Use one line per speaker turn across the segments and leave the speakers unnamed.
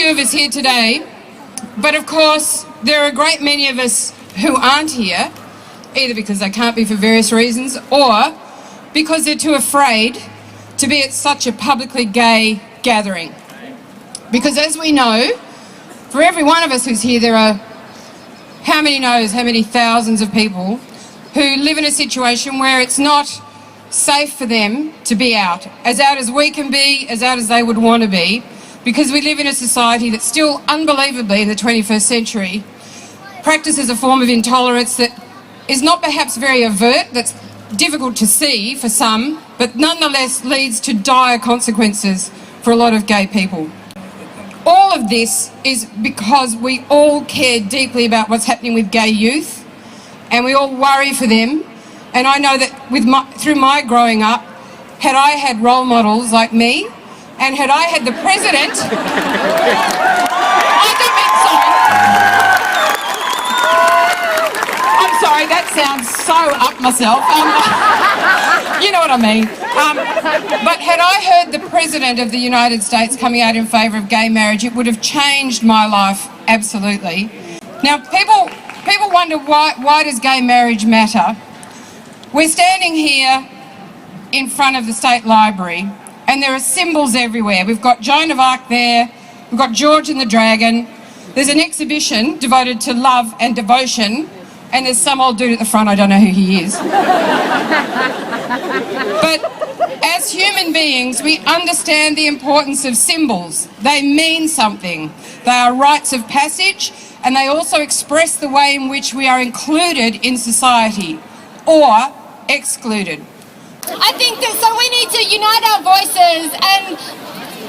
few of us here today, but of course there are a great many of us who aren't here, either because they can't be for various reasons or because they're too afraid to be at such a publicly gay gathering. Because as we know, for every one of us who's here, there are how many thousands of people who live in a situation where it's not safe for them to be out as we can be, as out as they would want to be, because we live in a society that still, unbelievably in the 21st century, practices a form of intolerance that is not perhaps very overt, that's difficult to see for some, but nonetheless leads to dire consequences for a lot of gay people. All of this is because we all care deeply about what's happening with gay youth, and we all worry for them. And I know that through my growing up, had I had role models like me, and had I had the president, I'm sorry, that sounds so up myself. You know what I mean. But had I heard the President of the United States coming out in favour of gay marriage, it would have changed my life, absolutely. Now, people wonder why does gay marriage matter? We're standing here in front of the State Library and there are symbols everywhere. We've got Joan of Arc there, we've got George and the Dragon, there's an exhibition devoted to love and devotion, and there's some old dude at the front, I don't know who he is. But as human beings, we understand the importance of symbols. They mean something. They are rites of passage, and they also express the way in which we are included in society or excluded.
I think that so we need to unite our voices and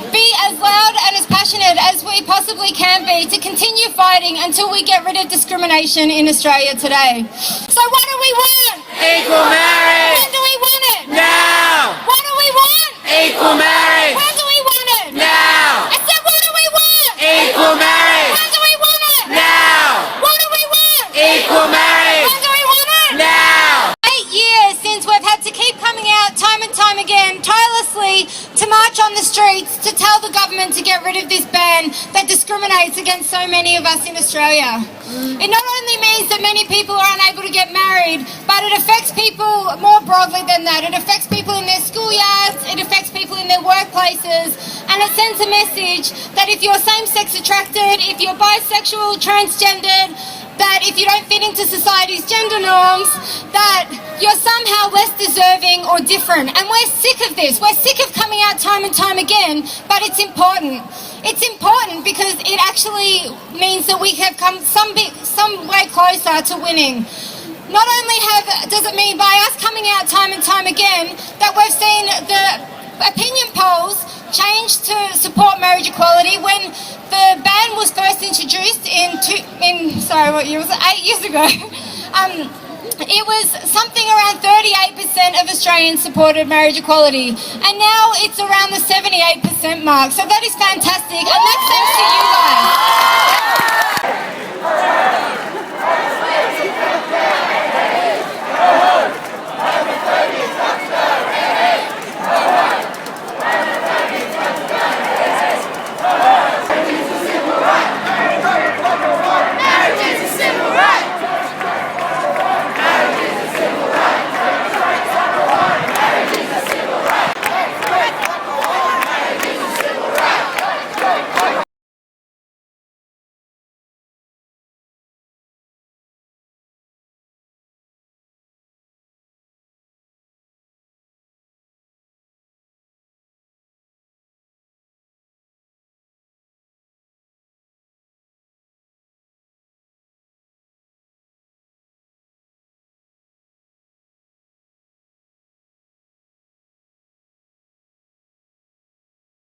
be as loud and as passionate as we possibly can be to continue fighting until we get rid of discrimination in Australia today. So what do we want?
Equal marriage!
When do we want it?
Now!
What do we want?
Equal marriage!
When do we want it?
Now!
I said what do we want?
Equal marriage!
When do we want it?
Now!
What do we want?
Equal marriage!
When do we want it?
Now!
8 years since we've had to keep coming out time and time again, tirelessly, to march on the streets to tell the government to get rid of this ban that discriminates against so many of us in Australia. It not only means that many people are unable to get married, but it affects people more broadly than that. It affects people in their schoolyards, it affects people in their workplaces, and it sends a message that if you're same-sex attracted, if you're bisexual, transgendered, that if you don't fit into society's gender norms, that you're somehow less deserving or different. And we're sick of this. We're sick of coming out time and time again, but it's important. It's important because it actually means that we have come some way closer to winning. Not only does it mean by us coming out time and time again that we've seen the opinion polls change to support marriage equality. When the ban was first introduced in 8 years ago, it was something around 38% of Australians supported marriage equality, and now it's around the 78% mark. So that is fantastic, and that's thanks to you guys.